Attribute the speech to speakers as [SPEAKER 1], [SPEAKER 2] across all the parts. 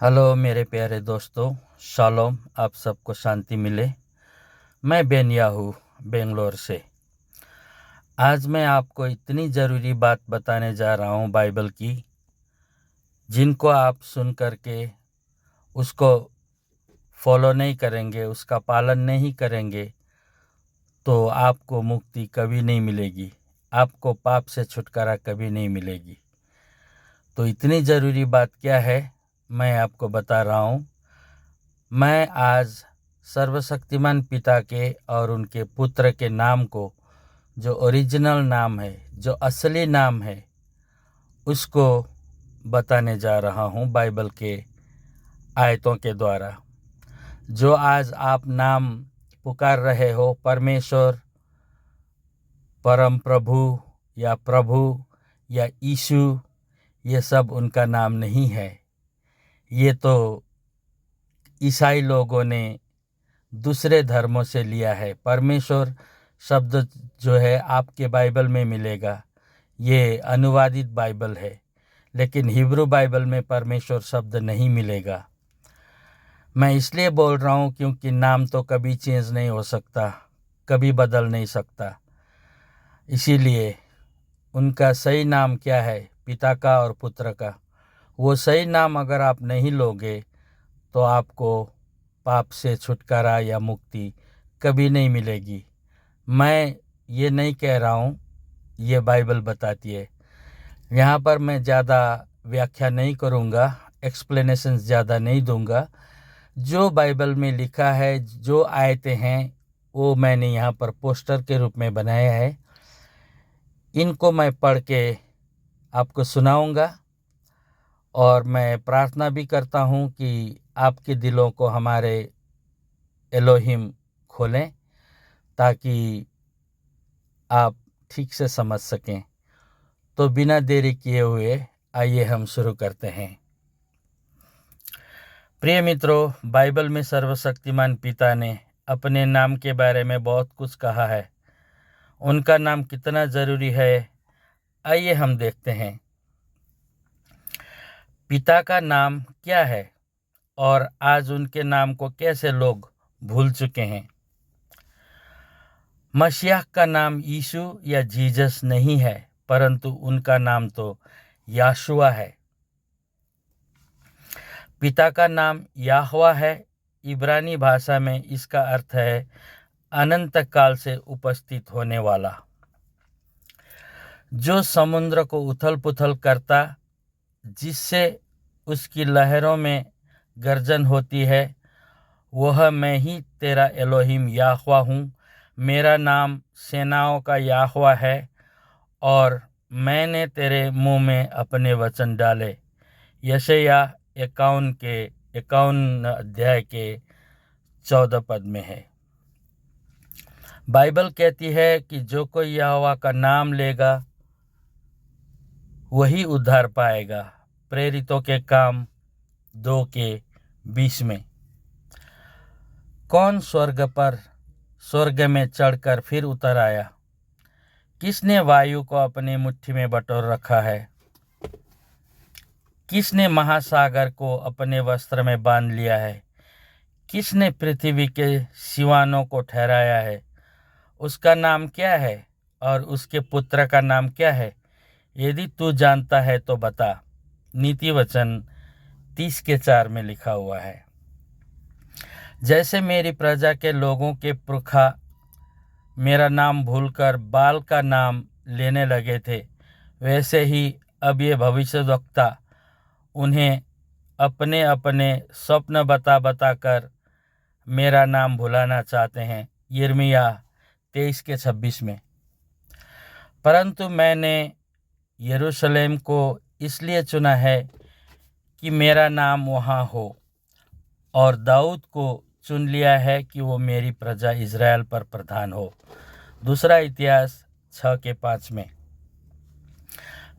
[SPEAKER 1] Hello मेरे प्यारे दोस्तों, शालोम। आप सबको शांति मिले। मैं बेनियाहू बेंगलोर से। आज मैं आपको इतनी ज़रूरी बात बताने जा रहा हूँ बाइबल की, जिनको आप सुन करके उसको फॉलो नहीं करेंगे, उसका पालन नहीं करेंगे, तो आपको मुक्ति कभी नहीं मिलेगी, आपको पाप से छुटकारा कभी नहीं मिलेगी। तो इतनी ज़रूरी बात क्या है, मैं आपको बता रहा हूँ। मैं आज सर्वशक्तिमान पिता के और उनके पुत्र के नाम को, जो ओरिजिनल नाम है, जो असली नाम है, उसको बताने जा रहा हूँ बाइबल के आयतों के द्वारा। जो आज आप नाम पुकार रहे हो, परमेश्वर, परम प्रभु या प्रभु या यीशु, ये सब उनका नाम नहीं है। ये तो ईसाई लोगों ने दूसरे धर्मों से लिया है। परमेश्वर शब्द जो है आपके बाइबल में मिलेगा, ये अनुवादित बाइबल है, लेकिन हिब्रू बाइबल में परमेश्वर शब्द नहीं मिलेगा। मैं इसलिए बोल रहा हूँ क्योंकि नाम तो कभी चेंज नहीं हो सकता, कभी बदल नहीं सकता। इसीलिए उनका सही नाम क्या है, पिता का और पुत्र का, वो सही नाम अगर आप नहीं लोगे तो आपको पाप से छुटकारा या मुक्ति कभी नहीं मिलेगी। मैं ये नहीं कह रहा हूँ, ये बाइबल बताती है। यहाँ पर मैं ज़्यादा व्याख्या नहीं करूँगा, एक्सप्लेनेशन ज़्यादा नहीं दूँगा। जो बाइबल में लिखा है, जो आयतें हैं, वो मैंने यहाँ पर पोस्टर के रूप में बनाया है। इनको मैं पढ़ के आपको सुनाऊँगा और मैं प्रार्थना भी करता हूँ कि आपके दिलों को हमारे एलोहिम खोलें, ताकि आप ठीक से समझ सकें। तो बिना देरी किए हुए आइए हम शुरू करते हैं। प्रिय मित्रों, बाइबल में सर्वशक्तिमान पिता ने अपने नाम के बारे में बहुत कुछ कहा है। उनका नाम कितना ज़रूरी है, आइए हम देखते हैं। पिता का नाम क्या है और आज उनके नाम को कैसे लोग भूल चुके हैं। मसीह का नाम यीशु या जीसस नहीं है, परंतु उनका नाम तो याशुआ है। पिता का नाम याहवा है। इब्रानी भाषा में इसका अर्थ है अनंत काल से उपस्थित होने वाला। जो समुद्र को उथल पुथल करता, जिससे उसकी लहरों में गर्जन होती है, वह मैं ही तेरा एलोहिम याहवा हूँ। मेरा नाम सेनाओं का याहवा है और मैंने तेरे मुंह में अपने वचन डाले। यशायाह 51 अध्याय के 14 पद में है। बाइबल कहती है कि जो कोई यहोवा का नाम लेगा वही उद्धार पाएगा। प्रेरितों के काम 2 के 20 में। कौन स्वर्ग में चढ़कर फिर उतर आया? किसने वायु को अपनी मुट्ठी में बटोर रखा है? किसने महासागर को अपने वस्त्र में बांध लिया है? किसने पृथ्वी के सिवानों को ठहराया है? उसका नाम क्या है और उसके पुत्र का नाम क्या है? यदि तू जानता है तो बता। नीति वचन 30 के 4 में लिखा हुआ है। जैसे मेरी प्रजा के लोगों के पुरखा मेरा नाम भूलकर बाल का नाम लेने लगे थे, वैसे ही अब ये भविष्यद्वक्ता उन्हें अपने अपने स्वप्न बता बता कर मेरा नाम भुलाना चाहते हैं। यिर्मयाह 23 के 26 में। परंतु मैंने यरूशलेम को इसलिए चुना है कि मेरा नाम वहाँ हो, और दाऊद को चुन लिया है कि वो मेरी प्रजा इज़राइल पर प्रधान हो। दूसरा इतिहास 6 के 5 में।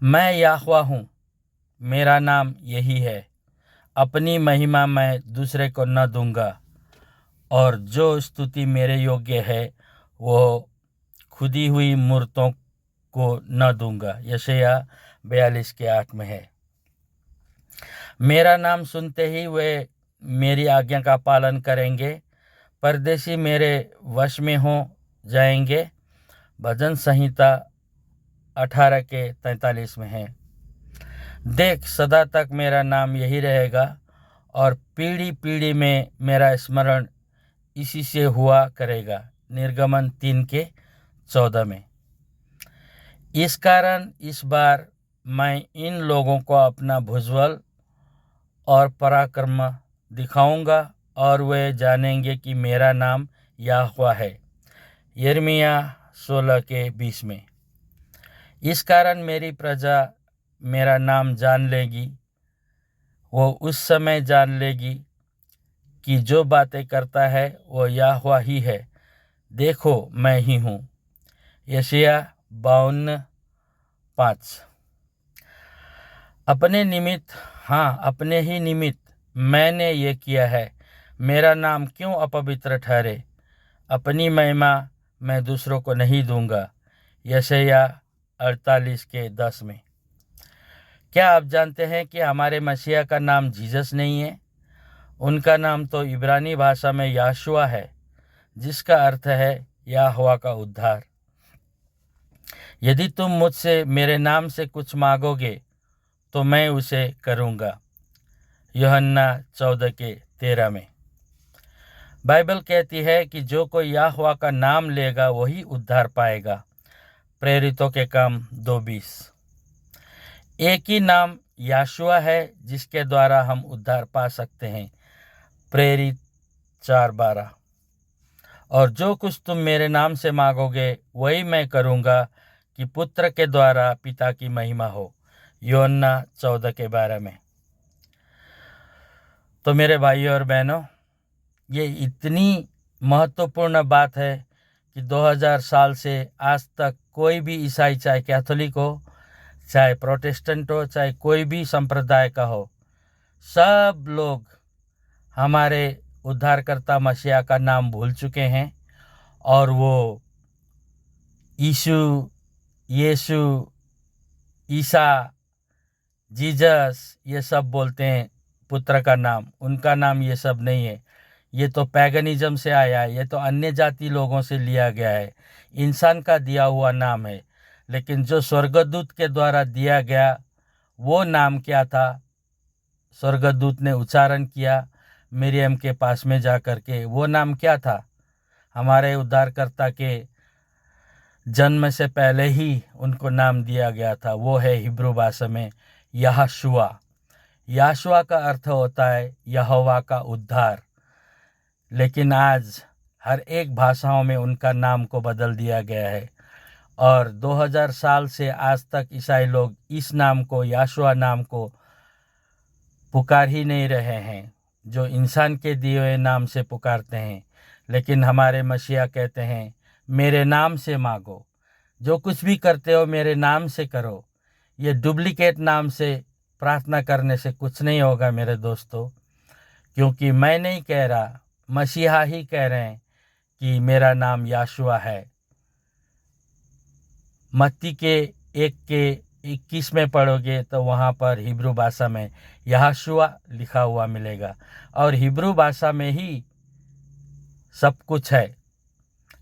[SPEAKER 1] मैं याहवा हूँ, मेरा नाम यही है। अपनी महिमा मैं दूसरे को न दूंगा, और जो स्तुति मेरे योग्य है वो खुदी हुई मूर्तों को न दूंगा। यशायाह 42 के 8 में है। मेरा नाम सुनते ही वे मेरी आज्ञा का पालन करेंगे। परदेशी मेरे वश में हो जाएंगे। भजन संहिता 18:43 में है। देख, सदा तक मेरा नाम यही रहेगा और पीढ़ी पीढ़ी में मेरा स्मरण इसी से हुआ करेगा। निर्गमन 3:14 में। इस कारण इस बार मैं इन लोगों को अपना भुजबल और पराक्रम दिखाऊंगा और वे जानेंगे कि मेरा नाम यहोवा है। यिर्मयाह 16:20 में। इस कारण मेरी प्रजा मेरा नाम जान लेगी। वो उस समय जान लेगी कि जो बातें करता है वो यहोवा ही है। देखो, मैं ही हूँ। यशायाह 52:5। अपने निमित्त, हाँ, अपने ही निमित्त मैंने ये किया है। मेरा नाम क्यों अपवित्र ठहरे? अपनी महिमा मैं दूसरों को नहीं दूंगा। यशायाह 48:10 में। क्या आप जानते हैं कि हमारे मसीहा का नाम जीसस नहीं है? उनका नाम तो इब्रानी भाषा में याशुआ है, जिसका अर्थ है यहोवा का उद्धार। यदि तुम मुझसे मेरे नाम से कुछ मांगोगे तो मैं उसे करूँगा। यूहन्ना 14:13 में। बाइबल कहती है कि जो कोई यहोवा का नाम लेगा वही उद्धार पाएगा। प्रेरितों के काम 2:20। एक ही नाम याशुआ है जिसके द्वारा हम उद्धार पा सकते हैं। प्रेरित 4:12। और जो कुछ तुम मेरे नाम से मांगोगे वही मैं करूँगा कि पुत्र के द्वारा पिता की महिमा हो। यूहन्ना 14:12 में। तो मेरे भाइयों और बहनों, ये इतनी महत्वपूर्ण बात है कि 2000 साल से आज तक कोई भी ईसाई, चाहे कैथोलिक हो, चाहे प्रोटेस्टेंट हो, चाहे कोई भी संप्रदाय का हो, सब लोग हमारे उद्धारकर्ता मसीहा का नाम भूल चुके हैं और वो यीशु, ईसा, जीसस ये सब बोलते हैं पुत्र का नाम। उनका नाम ये सब नहीं है। ये तो पैगनिज्म से आया है। ये तो अन्य जाति लोगों से लिया गया है। इंसान का दिया हुआ नाम है। लेकिन जो स्वर्गदूत के द्वारा दिया गया वो नाम क्या था? स्वर्गदूत ने उच्चारण किया मरियम के पास में जा कर के। वो नाम क्या था? हमारे उद्धारकर्ता के जन्म से पहले ही उनको नाम दिया गया था। वो है हिब्रू भाषा में यहोशुआ। यहोशुआ का अर्थ होता है यहोवा का उद्धार। लेकिन आज हर एक भाषाओं में उनका नाम को बदल दिया गया है और 2000 साल से आज तक ईसाई लोग इस नाम को, यहोशुआ नाम को पुकार ही नहीं रहे हैं, जो इंसान के दिए हुए नाम से पुकारते हैं। लेकिन हमारे मसीहा कहते हैं मेरे नाम से मांगो, जो कुछ भी करते हो मेरे नाम से करो। ये डुप्लीकेट नाम से प्रार्थना करने से कुछ नहीं होगा मेरे दोस्तों, क्योंकि मैं नहीं कह रहा, मसीहा ही कह रहे हैं कि मेरा नाम यहोशुआ है। मत्ती के 1:21 में पढ़ोगे तो वहाँ पर हिब्रू भाषा में यहोशुआ लिखा हुआ मिलेगा और हिब्रू भाषा में ही सब कुछ है।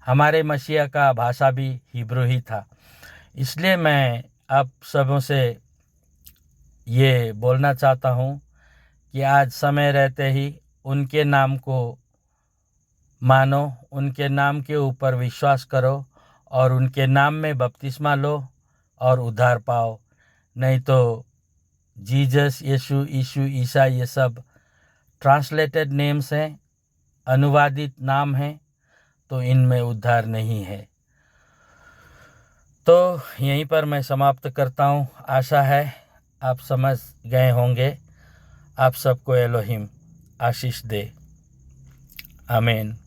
[SPEAKER 1] हमारे मसीहा का भाषा भी हिब्रू ही था। इसलिए मैं आप सबों से ये बोलना चाहता हूँ कि आज समय रहते ही उनके नाम को मानो, उनके नाम के ऊपर विश्वास करो और उनके नाम में बपतिस्मा लो और उद्धार पाओ। नहीं तो जीसस, यीशु, ईसा ये सब ट्रांसलेटेड नेम्स हैं, अनुवादित नाम हैं, तो इनमें उद्धार नहीं है। तो यहीं पर मैं समाप्त करता हूँ। आशा है आप समझ गए होंगे। आप सबको एलोहिम आशीष दे। आमीन।